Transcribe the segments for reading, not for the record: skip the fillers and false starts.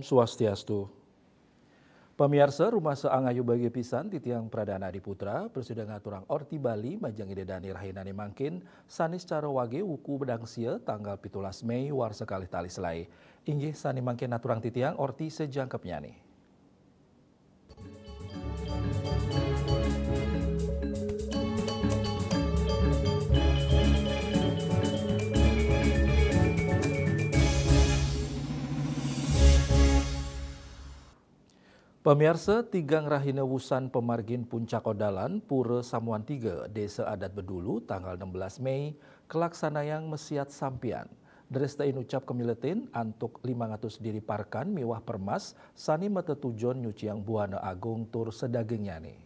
Swastiastu. Pemirsa Rumah Seangayu bagi pisan di tiang Pradana di Putra bersidang aturang Orti Bali majang ide dani rahinane mangkin sanis cara wage wuku bedangsia tanggal 17 Mei war sekali tali selai. Inggih sani mangkin aturang titiang Orti sejangkepnya nih. Pemirsa tigang rahina wusan pemargin Puncak Odalan Pura Samuan 3 Desa Adat Bedulu tanggal 16 Mei kelaksanayang mesiat sampian. Drestain ucap kemiletin antuk 500 diri parkan miwah permas sani mata tujon nyuciang buana agung tur sedagingnya nih.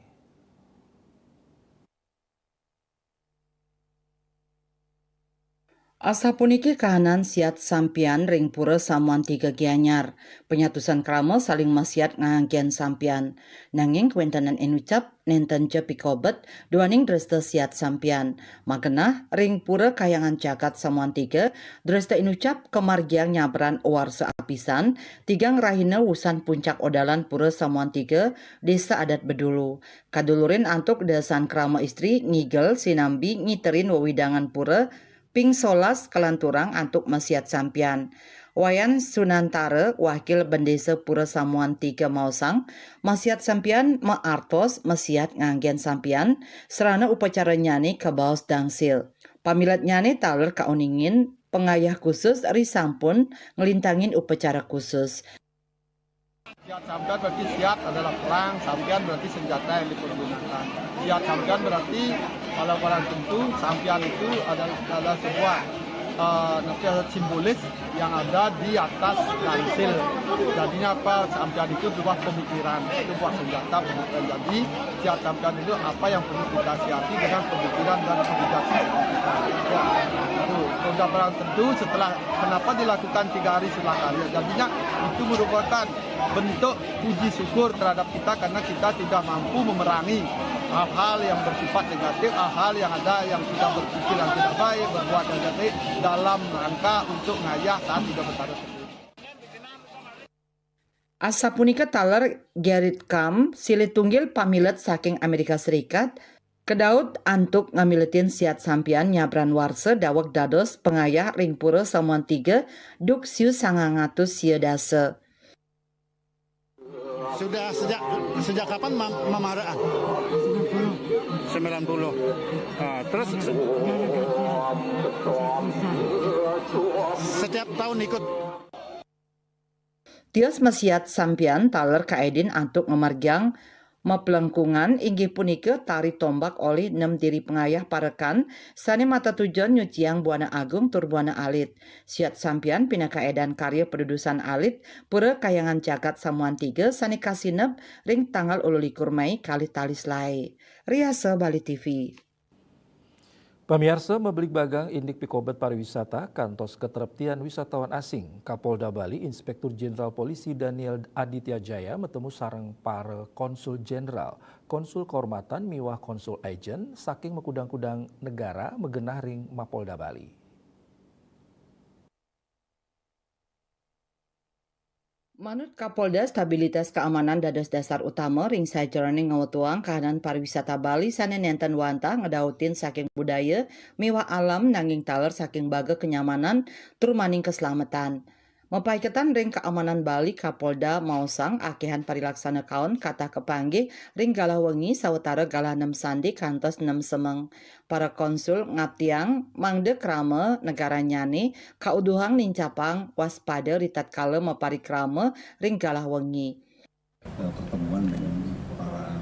Asa puniki kahanan siat sampian ring pura Samuan 3 Gianyar. Penyatusan krama saling masiat nganggian sampian. Nanging kwentanan enucap nenten je pikobet duaning dresta siat sampian. Magenah ring pura kayangan jagat Samuan 3 dresta enucap kemargiang nyabran uar seapisan tigang rahina wusan Puncak Odalan pura Samuan 3 Desa Adat Bedulu. Kadulurin antuk desan krama istri ngigel sinambi ngiterin wewidangan pura ping solas kelanturang antuk mesiat sampian. Wayan Sunantara, wakil bendesa Pura Samuan 3 Mausang, mesiat sampian meartos mesiat nganggen sampian, serana upacara nyani ke baos dangsil. Pamilat nyani taler kauningin pengayah khusus risampun ngelintangin upacara khusus. Siat sampian berarti siat adalah perang, sampian berarti senjata yang dipergunakan. Siat sampian berarti kalau barang tentu sampian itu adalah sebuah simbolis yang ada di atas gansil. Jadinya apa? Sampian itu sebuah pemikiran, itu sebuah senjata pemikiran. Jadi siat sampian itu apa yang perlu kita siati dengan pemikiran dan kebijaksanaan kita. Ya, itu sudah barang tentu setelah kenapa dilakukan 3 hari setelah karya. Jadinya itu merupakan bentuk puji syukur terhadap kita karena kita tidak mampu memerangi hal-hal yang bersifat negatif, hal-hal yang ada yang kita berpikir yang tidak baik, berbuat yang negatif dalam rangka untuk ngayah saat tidak bertaruh tersebut. Asa punika taler Gerrit Kam silih tunggil pamilet saking Amerika Serikat kedaud antuk ngamiletin siat sampian nyabran warse dawek dados pengayah ring pura Samuan 3 duk siu 900 sia dase. Sudah sejak kapan memaraan? 90. Terus setiap tahun ikut. Tios mesiat sampian taler kaedin antuk ngemargiang mapelengkungan inggih punika tari tombak oli 6 diri pengayah parekan sani mata tujon nyuciang buana agung tur buana alit. Siat sampian pinaka edan karya pedudusan alit pura kayangan jagat Samuan 3 sani kasinep ring tanggal 21 Mei kali talis lai. Riasa Bali TV. Pemirsa membeli bagang indik pikobet pariwisata kantos keteraptian wisatawan asing. Kapolda Bali Inspektur Jenderal Polisi Daniel Aditya Jaya bertemu sareng para konsul jenderal, konsul kehormatan miwah konsul agent saking mekudang-kudang negara megenah ring Mapolda Bali. Manut Kapolda, stabilitas keamanan dados dasar utama ring sajroning ngawutuang kahanan pariwisata Bali sane nenten wantah ngedautin saking budaya miwah alam nanging taler saking baga kenyamanan tur maning keselamatan. Mepaiketan ring keamanan Bali Kapolda Mausang akehan parilaksana kaon kata kepanggih ring galah wengi sawetara galah 6 sandi kantos 6 semeng. Para konsul ngaptiang mangde krama negara nyani kauduhang nincapang waspada ritat kala maparikrama ring galah wengi. Pertemuan dengan para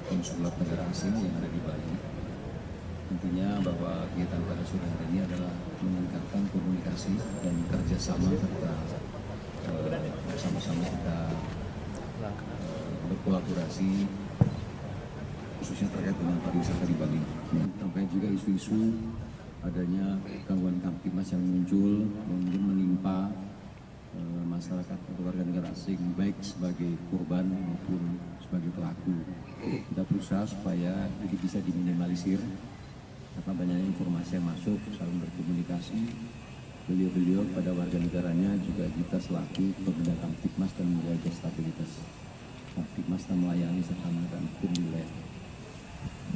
konsulat negara asing yang ada di Bali. Intinya bahwa kegiatan pada sore hari ini adalah meningkatkan komunikasi dan kerjasama serta bersama-sama kita berkolaborasi khususnya terkait dengan pariwisata di Bali. Terkait juga isu-isu adanya gangguan kamtimas yang muncul mungkin menimpa masyarakat atau warga negara asing baik sebagai korban maupun sebagai pelaku. Kita berusaha supaya ini bisa diminimalisir karena banyaknya informasi yang masuk, saling berkomunikasi beliau-beliau pada warga negaranya juga kita selaku pemerintah Kamtibmas dan menjaga stabilitas Kamtibmas dan melayani serta menegakkan hukum di wilayah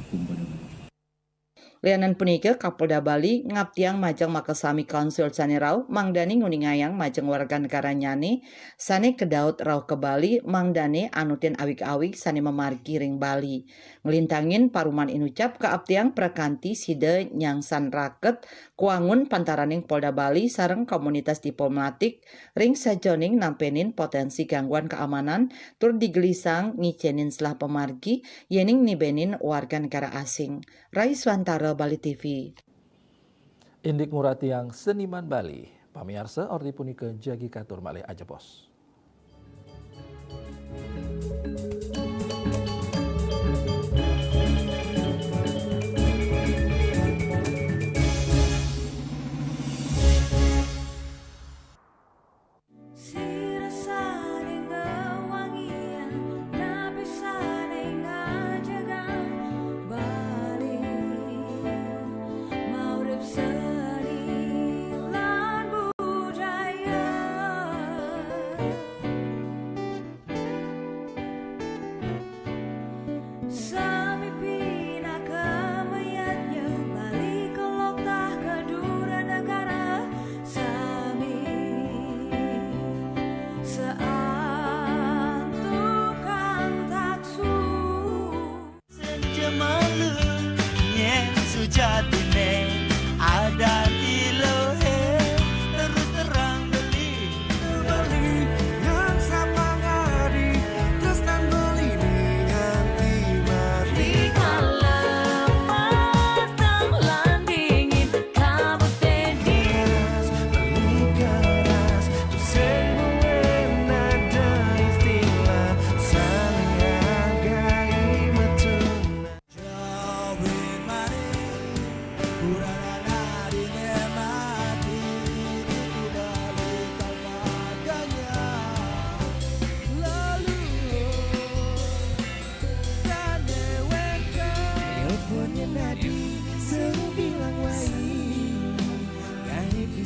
hukum pada Bali. Lianan punike Kapolda Bali ngaptiang majang makasami konsul sane rau mangdani nguningayang majang warga negara nyane sane kedaut rau ke Bali mangdane anutin awik-awik sane memargi ring Bali ngelintangin paruman inucap keaptiang prakanti side nyangsan raket kuangun pantaraning Polda Bali sareng komunitas diplomatik ring sajoning nampenin potensi gangguan keamanan tur digelisang ngicenin selah pemargi yening nibenin warga negara asing. Raiswantara Bali TV. Indik Muratiang Seniman Bali, pamiarsa ordi punika jagi katur malih aja bos.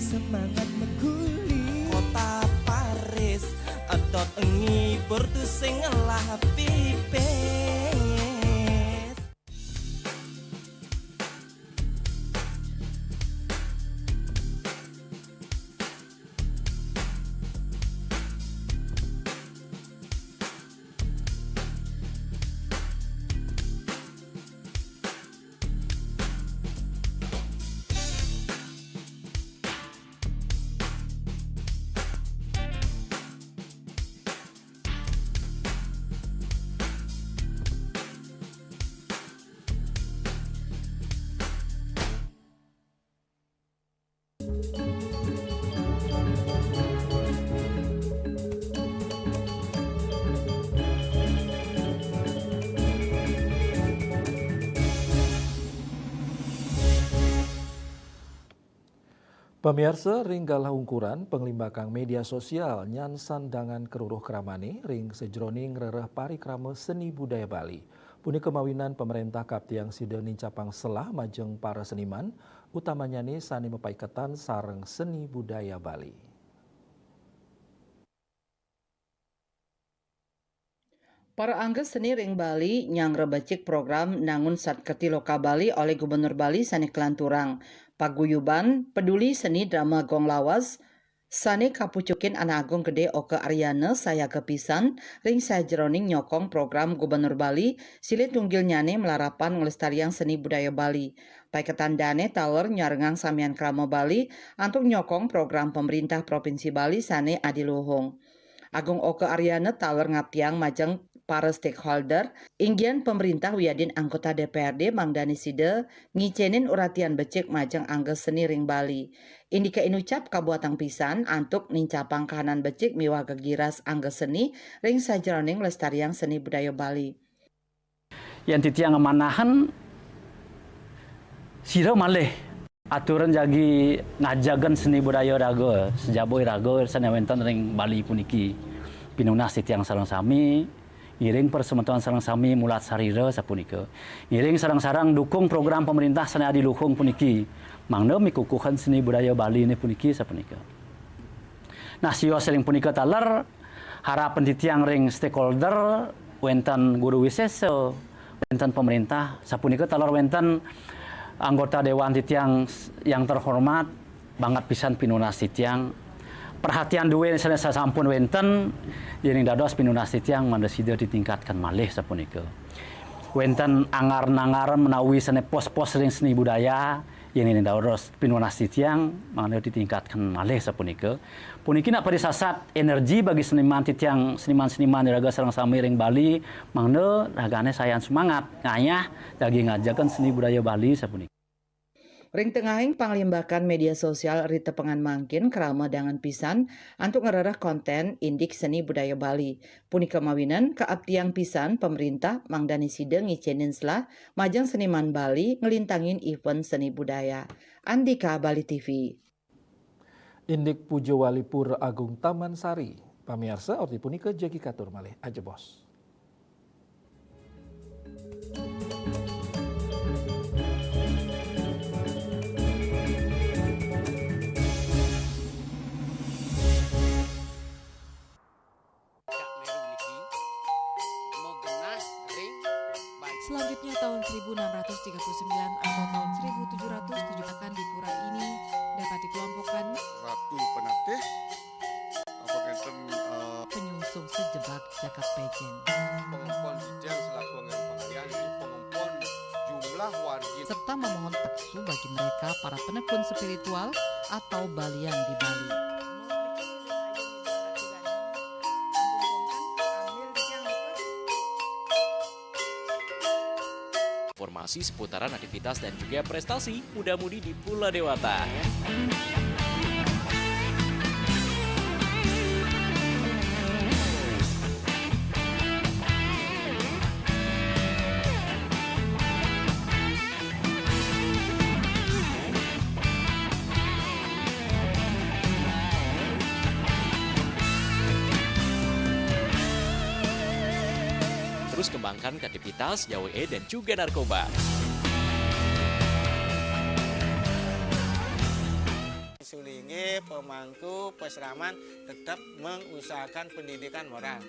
Semangat meguli kota Paris atau engi bertu sing lah pipes. Pemirsa ring galah ungkuran penglimbakang media sosial nyansan dangan keruruh keramane ring sejroning rereh parikrama seni budaya Bali. Puni kemawinan pemerintah kaptiang sida nincapang selah majeng para seniman, utamanya nih sani mepaiketan sareng seni budaya Bali. Para angges seni ring Bali nyang rebecik program nangun Satketi Loka Bali oleh Gubernur Bali sani Kelanturang. Paguyuban peduli seni drama gong lawas sane kapucukin anak agung gede Oke Aryana saya kepisan ring sajroning nyokong program Gubernur Bali silih tunggil nyane melarapan ngelestarian seni budaya Bali. Paiketan dane taler nyarengang samian krama Bali antuk nyokong program pemerintah Provinsi Bali sane adiluhung. Agung Oke Aryana taler ngaptiang majeng para stakeholder, inggian pemerintah wiadin anggota DPRD mangdani side ngicenin uratian becek majeng angges seni ring Bali. Indika inucap kabuatang pisan antuk nincapang kahanan becek miwa gegiras angges seni ring sajroning lestarian seni budaya Bali. Yang titiang manahan sira malih aturan jagi ngajagan seni budaya raga sejaboi raga sanawenten ring Bali puniki pinunas titiang sareng sami ngiring persementuan sareng sami mulat sarira sapunika. Ngiring sarang-sarang dukung program pemerintah sana adiluhung puniki. mangna mikukuhan seni budaya Bali ini puniki sapunika. Nah siwa sering punika taler harapan titiang ring stakeholder wenten guru wisesa, wenten pemerintah sapunika taler wenten anggota dewan titiang yang terhormat banget pisan pinunas titiang perhatian duwe sanesa sampun wenten yen dados pinunas titiang mandesida ditingkatkan malih sapunika. Wenten angar-nangar menawi sene pos-pos ring seni budaya yen dados pinunas titiang mangga ditingkatkan malih sapunika. Puniki nak parisasat energi bagi seniman-seniman raga sareng sami ring Bali mangga ragane sayan semangat ngayah daging ngajakan seni budaya Bali sapunika. Ring tengahing panglimbakan media sosial Rita Pengan Mangkin kerama dengan pisan untuk ngerarah konten indik seni budaya Bali. Punika mawinan keabdiang pisan pemerintah mangdani sideng ngicenin selah majang seniman Bali ngelintangin event seni budaya. Andika Bali TV. Indik Pujo Wali Pura Agung Taman Sari. Pamirsa orti punika jagi katur malih aja bos. Selanjutnya tahun 1639 atau tahun 1707 akan di pura ini dapat dikelompokkan Ratu Penatih, Penyungsung sejebak jagat pejen. pengumpul Ijeng selaku anggaran pengalian di pengumpul jumlah warga Serta memohon teksu bagi mereka para penekun spiritual atau Balian di Bali. Informasi seputaran aktivitas dan juga prestasi muda-mudi di Pulau Dewata. Terus kembangkan kreativitas, YWE, dan juga narkoba. Sulingi, pemangku, peseraman tetap mengusahakan pendidikan moral.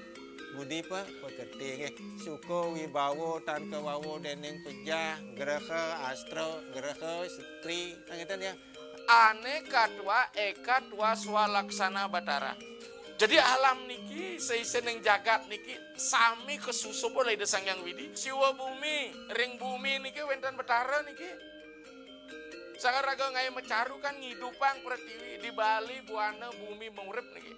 Budi pekerti, suko wibawo tan kewawo dening pejah, gerehe astro, gerehe setri, nangeten ya. Aneka dua eka dua swalaksana batara. Jadi alam niki seisen yang jagat niki sami kesusup oleh desang yang widi. Siwa bumi, ring bumi niki wenten betara niki. Sangat raga ngai mecaru kan ngidupang pertiwi di Bali buana bumi mengurip niki.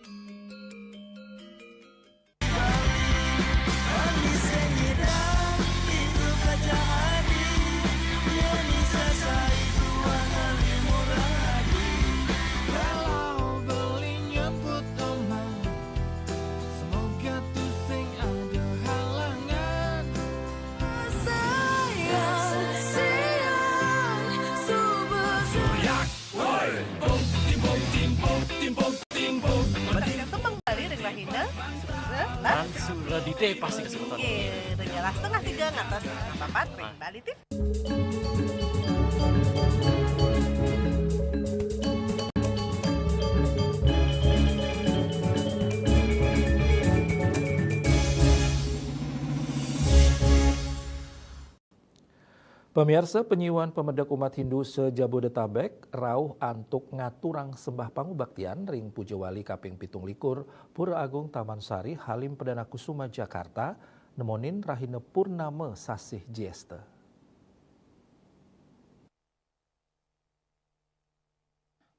Suradite pasti kesempatan. Iya, setengah 3 ngatas papat ring Bali TV. Pemirsa, penyiuan pemedak umat Hindu se-Jabodetabek rauh antuk ngaturang sembah pangubaktian ring Pujo Wali kaping 17 Pura Agung Taman Sari Halim Perdana Kusuma Jakarta nemonin rahina purnama sasih Jesta.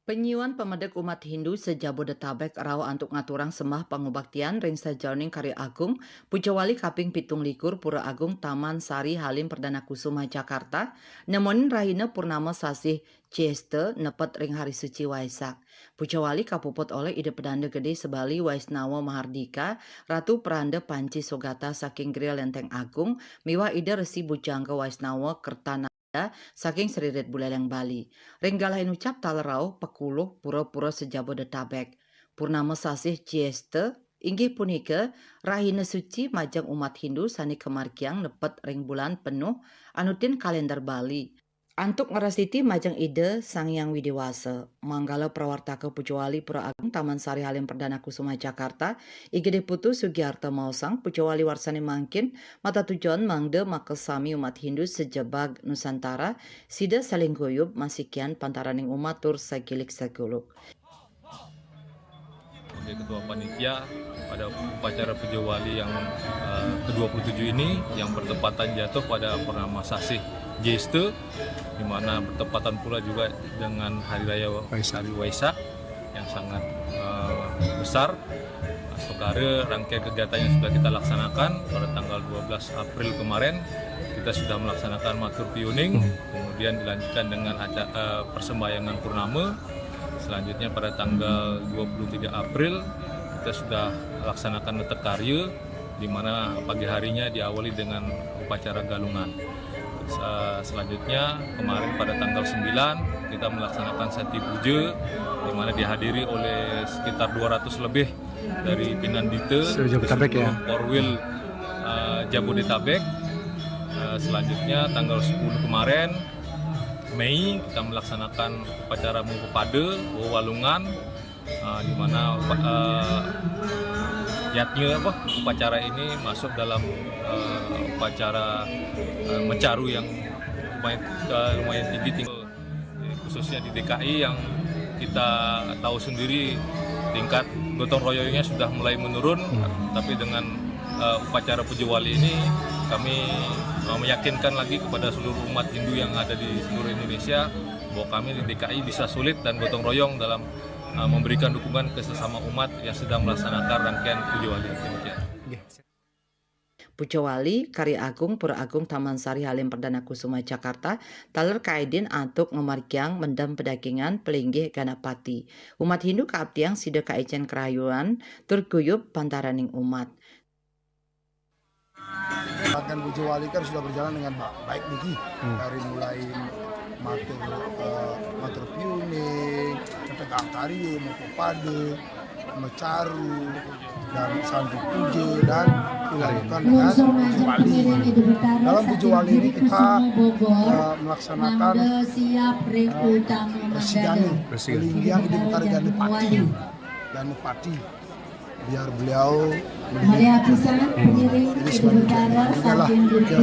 Penyiuan pemedak umat Hindu se-Jabodetabek rauh antuk ngaturang sembah pangubaktian ring sajroning Karya Agung Pujo Wali kaping 17 Pura Agung Taman Sari Halim Perdana Kusuma Jakarta nemonin rahina purnama sasih Jesta nepet ring hari suci Waisak. Pujo Wali kapuput oleh ide pedanda gede sebali Waisnawa Mahardika Ratu Peranda Panci Sogata saking Gria Lenteng Agung miwa ide resi bujangga Waisnawa Kertana saking Seriret Buleleng Bali. Ringgalahin ucap talerau pekuluh pura-pura se-Jabodetabek. Purnama sasih Jesta inggih punika rahina suci majang umat Hindu sani kemarkiang nepet ring bulan penuh anutin kalender Bali. Antuk ngerasiti majang ide Sangyang Widiwasa, Manggala Prawartaka Pucawali Pura Agung Taman Sari Halim Perdana Kusuma Jakarta, Igede Putu Sugiarto Mausang, Pucawali Warsani Mangkin, mata tujuan mangde makasami umat Hindu sejebag Nusantara, sida saling guyub masikian pantaraning umat tur sagilik saguluk. Sebagai Ketua Panitia pada upacara Pucawali yang ke-27 ini yang bertepatan jatuh pada Purnama Sasih Jeste, di mana bertepatan pula juga dengan Hari Raya Waisak yang sangat besar. Saudara, rangkaian kegiatan yang sudah kita laksanakan pada tanggal 12 April kemarin, kita sudah melaksanakan Matur Piuning, kemudian dilanjutkan dengan persembahyangan Purnama. Selanjutnya pada tanggal 23 April kita sudah laksanakan Netek Karya, di mana pagi harinya diawali dengan upacara galungan. Selanjutnya kemarin pada tanggal 9 kita melaksanakan Sati Puja, di mana dihadiri oleh sekitar 200 lebih dari Pinandita, Korwil Jabodetabek. Selanjutnya tanggal 10 kemarin Mei kita melaksanakan upacara Mengkepada Walungan, di mana upacara ini masuk dalam upacara mencaru yang lumayan tinggi, khususnya di DKI yang kita tahu sendiri tingkat gotong royongnya sudah mulai menurun, tapi dengan upacara Pucawali ini kami meyakinkan lagi kepada seluruh umat Hindu yang ada di seluruh Indonesia bahwa kami di DKI bisa sulit dan gotong royong dalam memberikan dukungan ke sesama umat yang sedang melaksanakan rangkaian Pucawali. Pucawali Karya Agung Pura Agung Taman Sari Halim Perdana Kusuma Jakarta taler kaidin antuk ngemargiang mendam pedagingan pelinggih ganapati. Umat Hindu kaabtiang sida kaicen kerayuan turguyup pantaraning umat. Rangkaian Pucawali kan sudah berjalan dengan baik niki, dari mulai matur piuning, Netek Karya, Mengkepada, Mencaru, dan Santi Puja, dan dilanjutkan dengan Pucawali. Dalam Pucawali ini kita melaksanakan persidangan pelinggiang Ibu Betara Ganapati, biar beliau jadi sebagai biar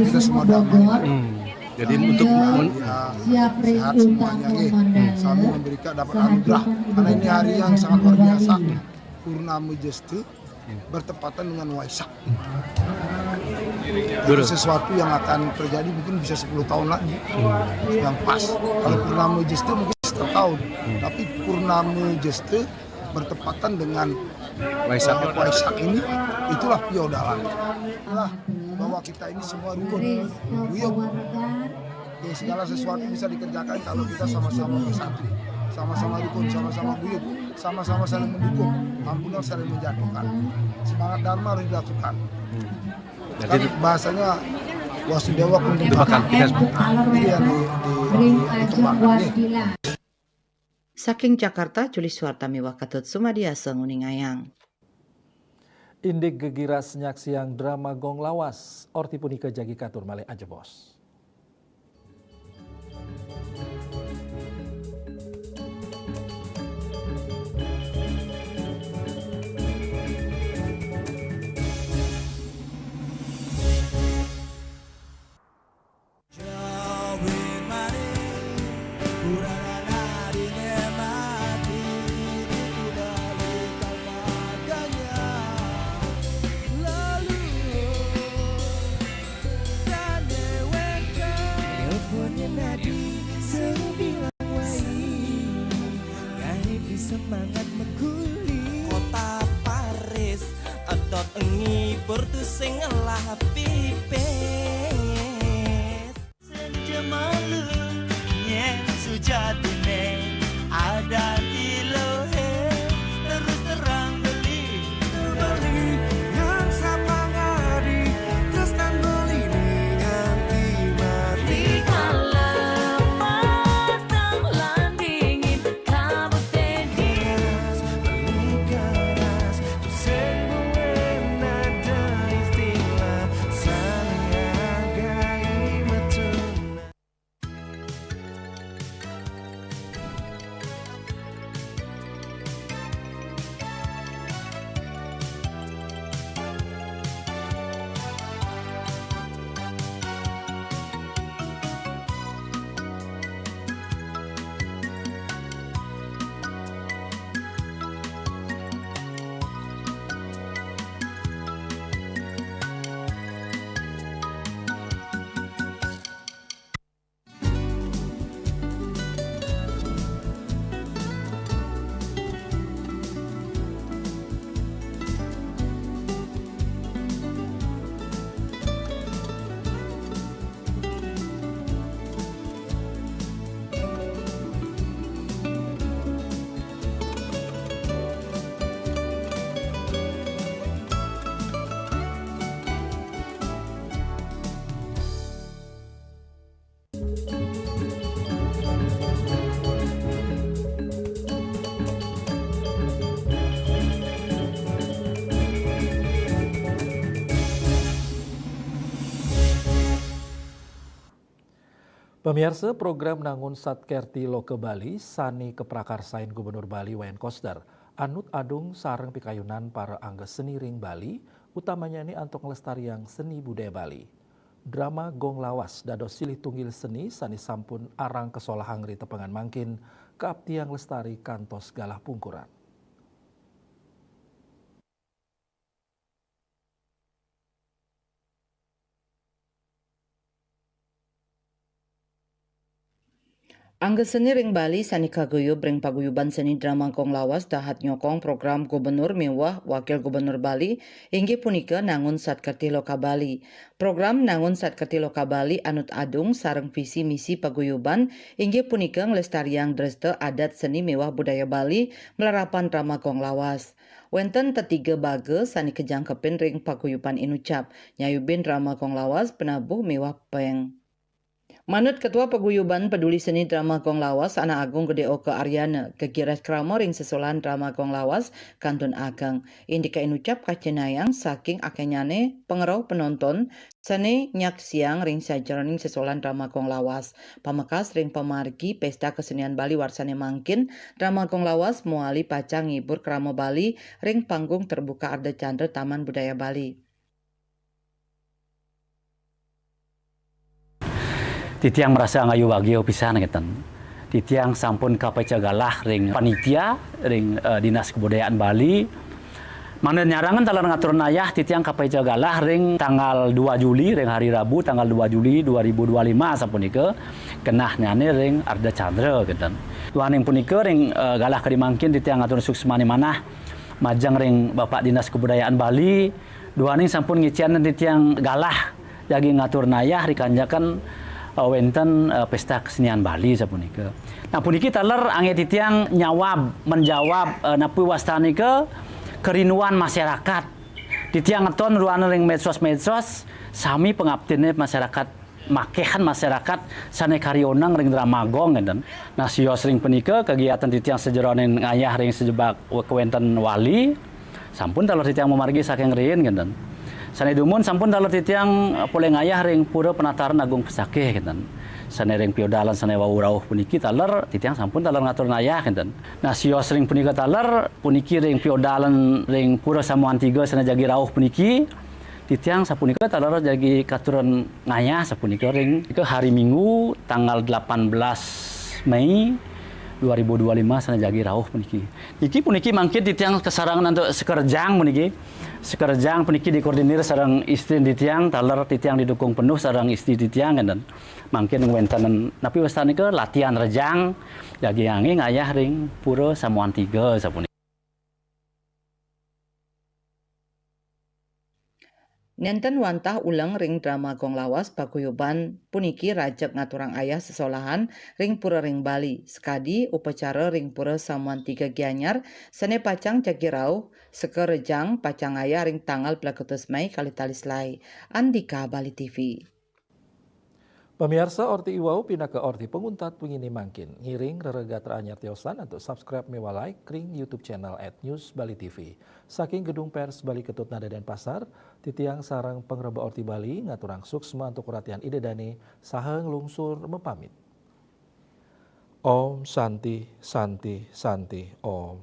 kita semua damai. Jadi untuk sehat semuanya, kami memberikan dapat anugerah karena ini hari yang sangat luar biasa, Purnama Jeste bertepatan dengan Waisak. Sesuatu yang akan terjadi mungkin bisa 10 tahun lagi yang pas. Kalau Purnama Jeste mungkin 1 tahun, tapi Purnama Jeste bertepatan dengan Waisak ini, itulah piodalan. Itulah bahwa kita ini semua rukun, guyub. Segala sesuatu bisa dikerjakan kalau kita sama-sama bersatu, sama-sama rukun, sama-sama guyub, sama-sama saling mendukung, ampunan saling menjatuhkan. Semangat Dharma harus dilakukan. Kan bahasanya Wasudewa Kumbhakan. Ini yang dikembangkan. Saking Jakarta, Juli Suartami Wakatut Sumadiasa Nguningayang. Indik gegiras nyaksiang drama Gong Lawas, orti punika jagi katur malih aja bos. Semangat meguli kota Paris atot engi portu sing ngelah pipes sejemalu nye sujatine ada di lohe terus terang beli yang sama ngadi terus dan beli nganti mati kalau matang landingin kabut Pemirsa, program Nangun Satkerti Loke Bali, Sani Keprakarsain Gubernur Bali Wayan Koster, Anut Adung sareng pikayunan para angga seni ring Bali, utamanya ini antok ngelestarian seni budaya Bali. Drama Gong Lawas dados silih tunggil seni sani sampun arang kesolah hangri tepengan mangkin keabtiang lestari kantos galah pungkuran. Angga seni ring Bali sani kaguyub ring paguyuban seni drama Gong Lawas dahat nyokong program Gubernur Mewah Wakil Gubernur Bali inggih punika Nangun Satkerti Loka Bali. Program Nangun Satkerti Loka Bali Anut Adung sareng visi misi paguyuban inggih punika nglestariang dreste adat seni mewah budaya Bali melarapan drama Gong Lawas. Wenten tetiga baga sani kejangkepin ring paguyuban inucap nyayubin drama Gong Lawas penabuh mewah peng. Manut Ketua Paguyuban Peduli Seni Drama Gong Lawas Anak Agung Gede Oke Aryana, kegiras krama ring sesolahan drama Gong Lawas Kantun Ageng. Indika inucap kacenayang saking akenyane pengerau penonton sane nyak siang ring sajroning sesolahan drama Gong Lawas. Pamekas ring pemargi Pesta Kesenian Bali warsane mangkin drama Gong Lawas muali pacang ngibur krama Bali ring panggung terbuka Arda Chandra Taman Budaya Bali. Titiang merasa ngayu wagio pisan ngeten. Titiang sampun kapeca galah ring panitia ring Dinas Kebudayaan Bali. Mana nyarangan talar ngatur nayah titiang kapeca galah ring tanggal 2 Juli ring hari Rabu tanggal 2 Juli 2025 sapunika kenah nyane ring Arda Chandra ngeten. Tuaning punika ring galah kadimangkin titiang ngatur suksmani manah majang ring Bapak Dinas Kebudayaan Bali. Duaning sampun ngician titiang galah jagi ngatur nayah rikanjakan wenten pesta kesenian Bali sapunika. Nah puniki taler angge titiang menjawab napi wastanika kerinduan masyarakat. Titiang ngeton ruana ring medsos sami pengabdine masyarakat makehan masyarakat sane karionang ring drama gong ngeten. Nah sios ring punika kegiatan titiang sejeroning ngayah ring sejebak kewenten wali sampun taler titiang memargi saking riin ngeten. Sane dumun sampun dalam titiang pole ngayah ring pura penataran Agung Pesakeh ngeten. Sane ring piodalan sane wau rauh puniki taler titiang sampun taler ngatur ngayah ngeten. Nah sios ring punika taler puniki ring piodalan ring pura Samuan 3 sane jagi rauh puniki titiang sapunika taler jagi katuran ngayah sapunika ring ke hari Minggu tanggal 18 Mei 2025 sana jagi rauh puniki. Iki puniki mangkin titiang kesarangan untuk sekerjang puniki. Sekerjang puniki dikoordinir sareng istri titiang taler titiang didukung penuh sareng istri titiang dan mangkin wenten napi wastanika latihan rejang jagi yangi ngayah ring pura Samuan 3 sapunika. Nenten wantah ulang ring drama Gong Lawas paguyuban puniki rajak ngaturang ayah sesolahan ring pura ring Bali. Sekadi upacara ring pura Samuan 3 Gianyar sene pacang jagi rauh sekerejang pacang ayah ring tanggal 12 Mei kali talislai. Andika Bali TV. Pemirsa Orti Iwau pindah ke Orti Penguntat pengini mangkin. Ngiring rerega teranyar tiosan untuk subscribe mewa like ring YouTube channel @newsbali.tv. Saking gedung pers Bali Ketut Nada dan Pasar, titiang sarang pengreba Orti Bali ngaturang suksma untuk perhatian ide dani saheng lungsur mepamit. Om Santi Santi Santi Om.